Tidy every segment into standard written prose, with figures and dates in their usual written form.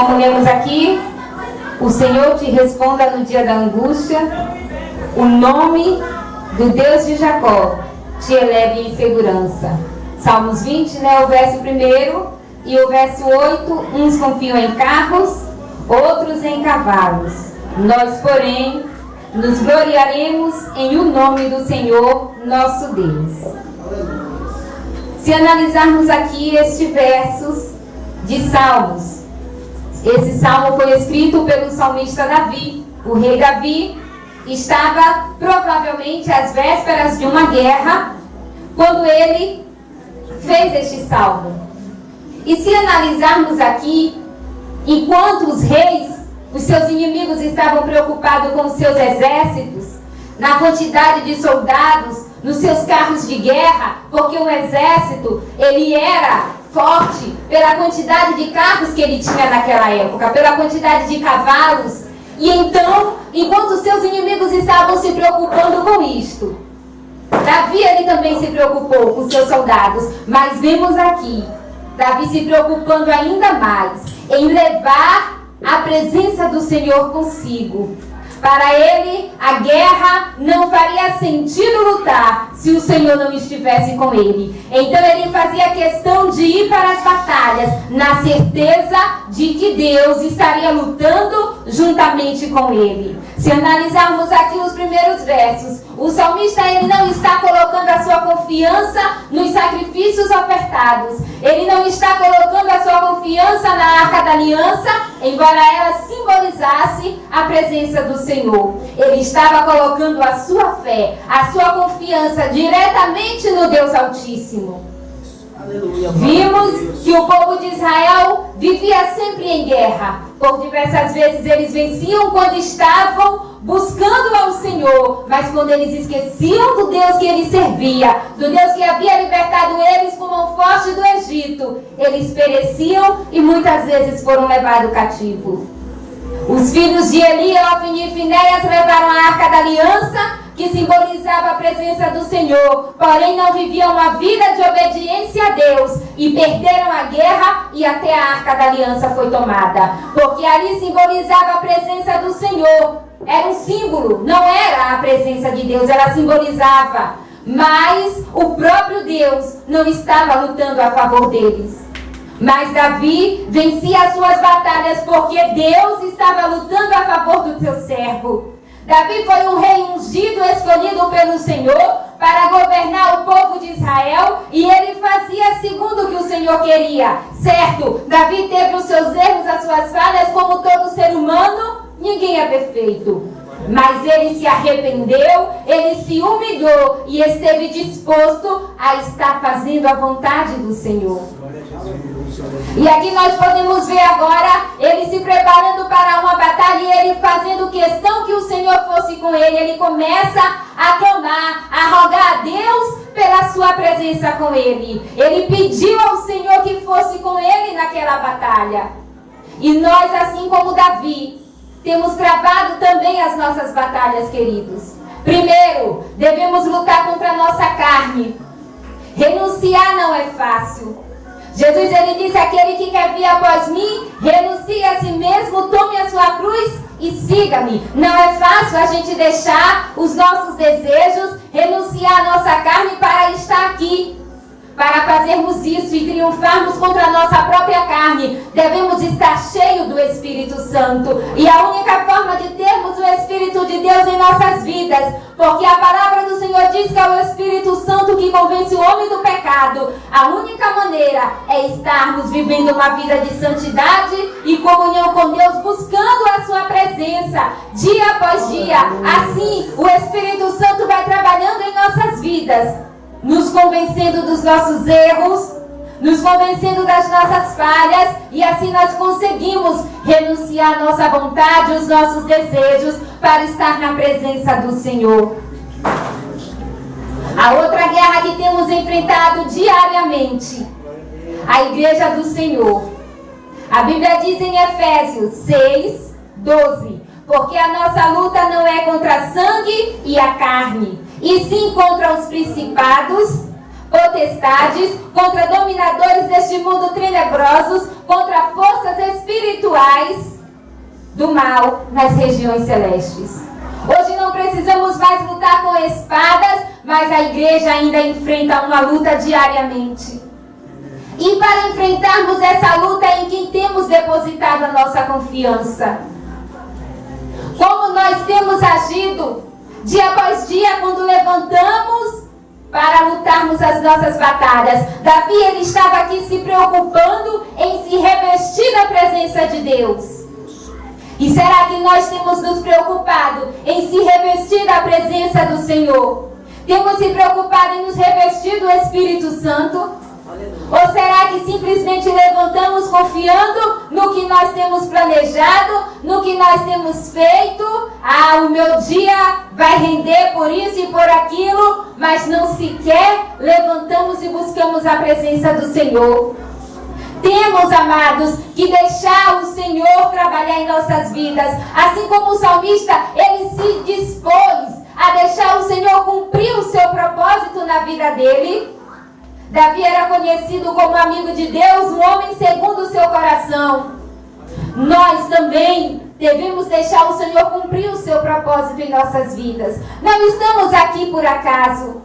Como lemos aqui, o Senhor te responda no dia da angústia, o nome do Deus de Jacó te eleve em segurança. Salmos 20, o verso 1 e o verso 8, uns confiam em carros, outros em cavalos. Nós, porém, nos gloriaremos em o nome do Senhor, nosso Deus. Se analisarmos aqui estes versos de Salmos, esse salmo foi escrito pelo salmista Davi. O rei Davi estava provavelmente às vésperas de uma guerra quando ele fez este salmo. E se analisarmos aqui, enquanto os reis, os seus inimigos estavam preocupados com os seus exércitos, na quantidade de soldados, nos seus carros de guerra, porque o exército, ele era forte pela quantidade de carros que ele tinha naquela época, pela quantidade de cavalos. E então, enquanto os seus inimigos estavam se preocupando com isto, Davi ele também se preocupou com seus soldados. Mas vemos aqui Davi se preocupando ainda mais em levar a presença do Senhor consigo. Para ele, a guerra não faria sentido lutar se o Senhor não estivesse com ele. Então ele fazia questão de ir para as batalhas, na certeza de que Deus estaria lutando juntamente com ele. Se analisarmos aqui os primeiros versos, o salmista ele não está colocando a sua confiança nos sacrifícios ofertados. Ele não está colocando a sua confiança na Arca da Aliança, embora ela simbolizasse a presença do Senhor. Ele estava colocando a sua fé, a sua confiança diretamente no Deus Altíssimo. Aleluia. Vimos que o povo de Israel vivia sempre em guerra. Por diversas vezes eles venciam quando estavam buscando ao Senhor, mas quando eles esqueciam do Deus que eles serviam, do Deus que havia libertado eles com mão forte do Egito, eles pereciam e muitas vezes foram levados cativos. Os filhos de Eli, Ofni e Finéias levaram a Arca da Aliança, que simbolizava a presença do Senhor, porém não viviam uma vida de obediência a Deus e perderam a guerra e até a Arca da Aliança foi tomada, porque ali simbolizava a presença do Senhor. Era um símbolo, não era a presença de Deus, ela simbolizava, mas o próprio Deus não estava lutando a favor deles. Mas Davi vencia as suas batalhas porque Deus estava lutando a favor do seu servo. Davi foi um rei ungido, escolhido pelo Senhor para governar o povo de Israel, e ele fazia segundo o que o Senhor queria. Certo, Davi teve os seus erros, as suas falhas, como todo ser humano, ninguém é perfeito. Mas ele se arrependeu, ele se humilhou e esteve disposto a estar fazendo a vontade do Senhor. E aqui nós podemos ver agora ele se preparando para uma batalha e ele fazendo questão que o Senhor fosse com ele. Ele começa a clamar, a rogar a Deus pela sua presença com ele. Ele pediu ao Senhor que fosse com ele naquela batalha. E nós, assim como Davi, temos travado também as nossas batalhas, queridos. Primeiro, devemos lutar contra a nossa carne. Renunciar não é fácil. Jesus, ele disse, aquele que quer vir após mim, renuncie a si mesmo, tome a sua cruz e siga-me. Não é fácil a gente deixar os nossos desejos, renunciar a nossa carne para estar aqui. Para fazermos isso e triunfarmos contra a nossa própria carne, devemos estar cheios do Espírito Santo. E a única forma de termos o Espírito de Deus em nossas vidas, porque a palavra do Senhor diz que é o Espírito Santo que convence o homem do pecado. A única maneira é estarmos vivendo uma vida de santidade e comunhão com Deus, buscando a sua presença dia após dia. Assim, o Espírito Santo vai trabalhando em nossas vidas, nos convencendo dos nossos erros, nos convencendo das nossas falhas, e assim nós conseguimos renunciar a nossa vontade, os nossos desejos, para estar na presença do Senhor. A outra guerra que temos enfrentado diariamente, a igreja do Senhor. A Bíblia diz em Efésios 6, 12, porque a nossa luta não é contra a sangue e a carne, e sim contra os principados, potestades, contra dominadores deste mundo tenebrosos, contra forças espirituais do mal nas regiões celestes. Hoje não precisamos mais lutar com espadas, mas a igreja ainda enfrenta uma luta diariamente. E para enfrentarmos essa luta, em quem temos depositado a nossa confiança? Como nós temos agido dia após dia quando levantamos para lutarmos as nossas batalhas? Davi, ele estava aqui se preocupando em se revestir da presença de Deus. E será que nós temos nos preocupado em se revestir da presença do Senhor? Temos se preocupado em nos revestir do Espírito Santo? Ou será que simplesmente levantamos confiando no que nós temos planejado, no que nós temos feito? O meu dia vai render por isso e por aquilo, mas não sequer levantamos e buscamos a presença do Senhor. Temos, amados, que deixar o Senhor trabalhar em nossas vidas. Assim como o salmista, ele se dispôs a deixar o Senhor cumprir o seu propósito na vida dele. Davi era conhecido como amigo de Deus, um homem segundo o seu coração. Nós também devemos deixar o Senhor cumprir o seu propósito em nossas vidas. Não estamos aqui por acaso.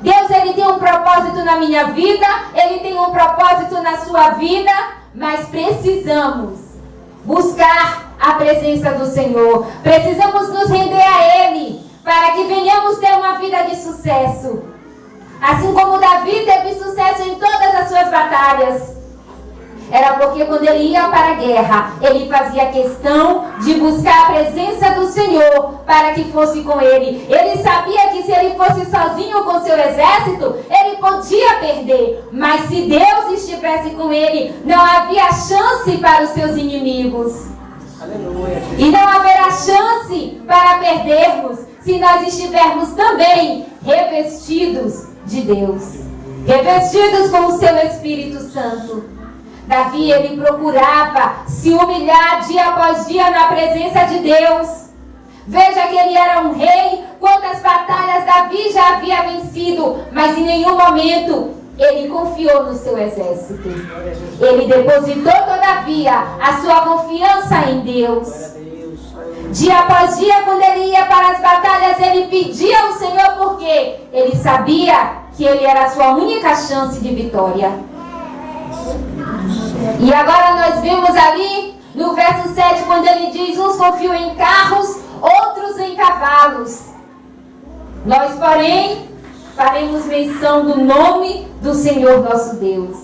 Deus, ele tem um propósito na minha vida, ele tem um propósito na sua vida, mas precisamos buscar a presença do Senhor. Precisamos nos render a Ele, para que venhamos ter uma vida de sucesso. Assim como Davi teve sucesso em todas as suas batalhas, era porque quando ele ia para a guerra, ele fazia questão de buscar a presença do Senhor para que fosse com ele. Ele sabia que se ele fosse sozinho com seu exército, ele podia perder. Mas se Deus estivesse com ele, não havia chance para os seus inimigos. Aleluia. E não haverá chance para perdermos se nós estivermos também revestidos de Deus, revestidos com o seu Espírito Santo. Davi, ele procurava se humilhar dia após dia na presença de Deus. Veja que ele era um rei, quantas batalhas Davi já havia vencido, mas em nenhum momento ele confiou no seu exército. Ele depositou, todavia, a sua confiança em Deus. Dia após dia, quando ele ia para as batalhas, ele pedia ao Senhor, porque ele sabia que ele era a sua única chance de vitória. E agora nós vemos ali no verso 7, quando ele diz: uns confiam em carros, outros em cavalos. Nós, porém, faremos menção do nome do Senhor nosso Deus.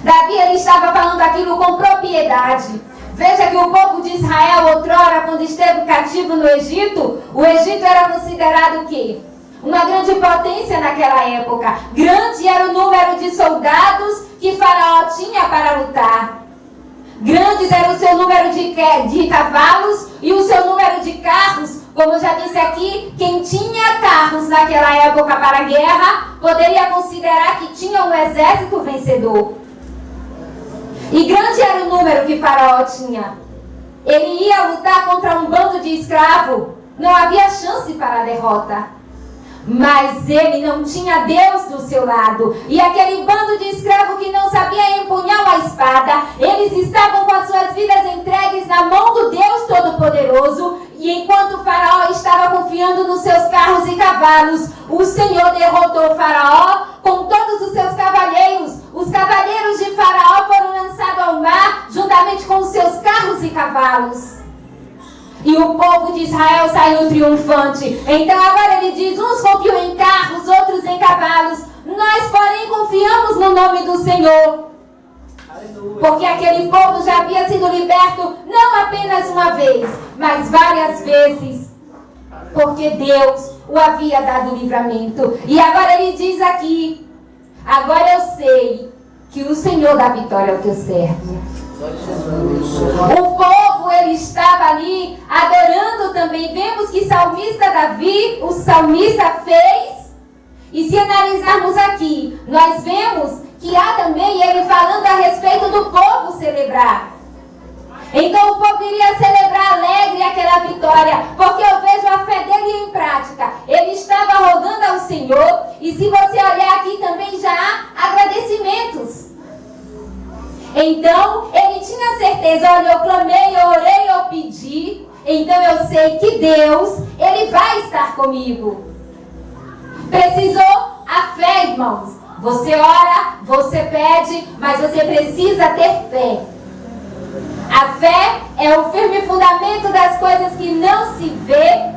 Davi, ele estava falando aquilo com propriedade. Veja que o povo de Israel, outrora, quando esteve cativo no Egito, o Egito era considerado o quê? Uma grande potência naquela época. Grande era o número de soldados que Faraó tinha para lutar. Grandes era o seu número de cavalos e o seu número de carros. Como já disse aqui, quem tinha carros naquela época para a guerra, poderia considerar que tinha um exército vencedor. E grande era o número que Faraó tinha. Ele ia lutar contra um bando de escravos. Não havia chance para a derrota. Mas ele não tinha Deus do seu lado. E aquele bando de escravos que não sabia empunhar uma espada, eles estavam com as suas vidas entregues na mão do Deus Todo-Poderoso. E enquanto o Faraó estava confiando nos seus carros e cavalos, o Senhor derrotou o Faraó com todos os seus cavaleiros. Os cavaleiros de Faraó foram lançados ao mar juntamente com os seus carros e cavalos. E o povo de Israel saiu triunfante. Então agora ele diz: uns confiam em carros, outros em cavalos. Nós, porém, confiamos no nome do Senhor. Aleluia. Porque aquele povo já havia sido liberto não apenas uma vez, mas várias vezes. Porque Deus o havia dado livramento. E agora ele diz aqui: agora eu sei que o Senhor dá vitória ao teu servo. O povo, ele estava ali adorando também. Vemos que salmista Davi, o salmista fez. E se analisarmos aqui, nós vemos que há também ele falando a respeito do povo celebrar. Então o povo iria celebrar alegre aquela vitória, porque eu vejo a fé dele em prática. Ele estava rogando ao Senhor. E se você olhar aqui também já há agradecimentos. Então, ele tinha certeza, olha, eu clamei, eu orei, eu pedi, então eu sei que Deus, ele vai estar comigo. Precisou a fé, irmãos. Você ora, você pede, mas você precisa ter fé. A fé é o firme fundamento das coisas que não se vê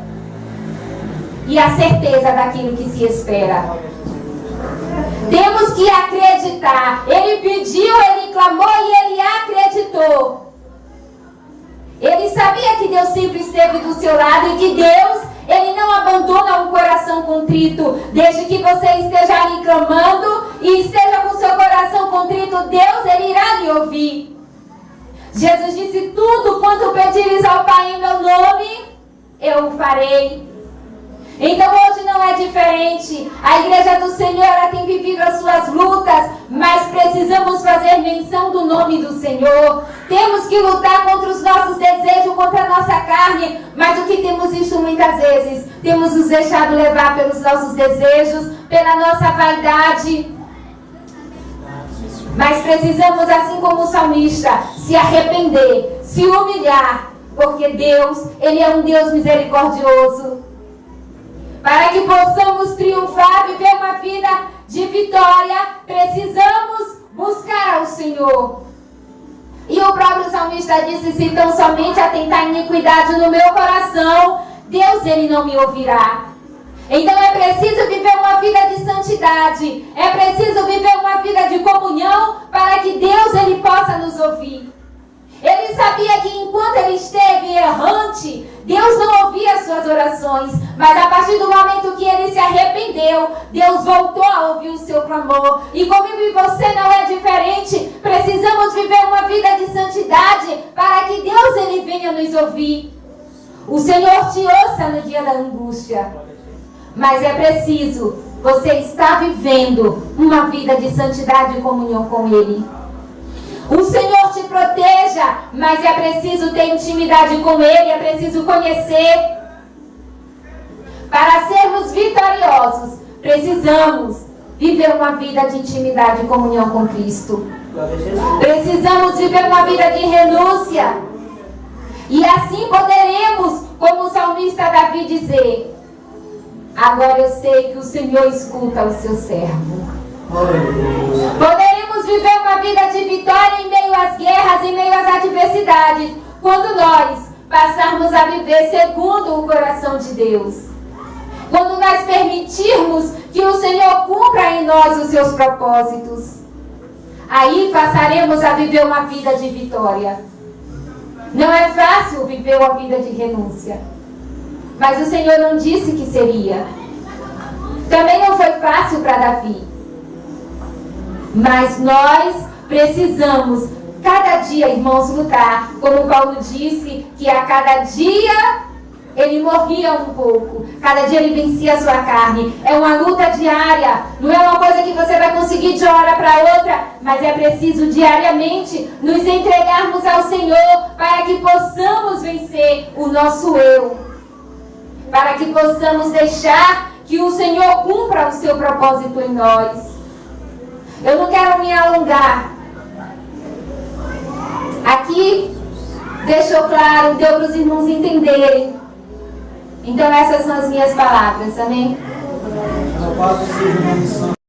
e a certeza daquilo que se espera. Temos que acreditar. Ele pediu, ele clamou e ele acreditou. Ele sabia que Deus sempre esteve do seu lado e que Deus, ele não abandona um coração contrito. Desde que você esteja ali clamando e esteja com seu coração contrito, Deus, ele irá lhe ouvir. Jesus disse, tudo quanto pedires ao Pai em meu nome, eu o farei. Então hoje não é diferente. A igreja do Senhor, ela tem vivido as suas lutas, mas precisamos fazer menção do nome do Senhor. Temos que lutar contra os nossos desejos, contra a nossa carne, mas o que temos visto muitas vezes? Temos nos deixado levar pelos nossos desejos, pela nossa vaidade. Mas precisamos, assim como o salmista, se arrepender, se humilhar, porque Deus, ele é um Deus misericordioso. Para que possamos triunfar, viver uma vida de vitória, precisamos buscar ao Senhor. E o próprio salmista disse, se tão somente atentar iniquidade no meu coração, Deus, ele não me ouvirá. Então é preciso viver uma vida de santidade, é preciso viver uma vida de comunhão, para que Deus, ele possa nos ouvir. Ele sabia que enquanto ele esteve errante, Deus não ouvia as suas orações. Mas a partir do momento que ele se arrependeu, Deus voltou a ouvir o seu clamor. E comigo e você não é diferente. Precisamos viver uma vida de santidade para que Deus, ele venha nos ouvir. O Senhor te ouça no dia da angústia. Mas é preciso você estar vivendo uma vida de santidade e comunhão com Ele. O Senhor te proteja, mas é preciso ter intimidade com Ele, é preciso conhecer. Para sermos vitoriosos, precisamos viver uma vida de intimidade e comunhão com Cristo. Precisamos viver uma vida de renúncia. E assim poderemos, como o salmista Davi, dizer, agora eu sei que o Senhor escuta o seu servo. Poderemos viver uma vida de vitória em meio às guerras, em meio às adversidades, quando nós passarmos a viver segundo o coração de Deus. Quando nós permitirmos que o Senhor cumpra em nós os seus propósitos. Aí passaremos a viver uma vida de vitória. Não é fácil viver uma vida de renúncia. Mas o Senhor não disse que seria. Também não foi fácil para Davi. Mas nós precisamos, cada dia, irmãos, lutar. Como Paulo disse, que a cada dia ele morria um pouco. Cada dia ele vencia a sua carne. É uma luta diária. Não é uma coisa que você vai conseguir de uma hora para outra. Mas é preciso diariamente nos entregarmos ao Senhor para que possamos vencer o nosso eu. Para que possamos deixar que o Senhor cumpra o seu propósito em nós. Eu não quero me alongar. Aqui deixou claro, deu para os irmãos entenderem. Então essas são as minhas palavras, amém?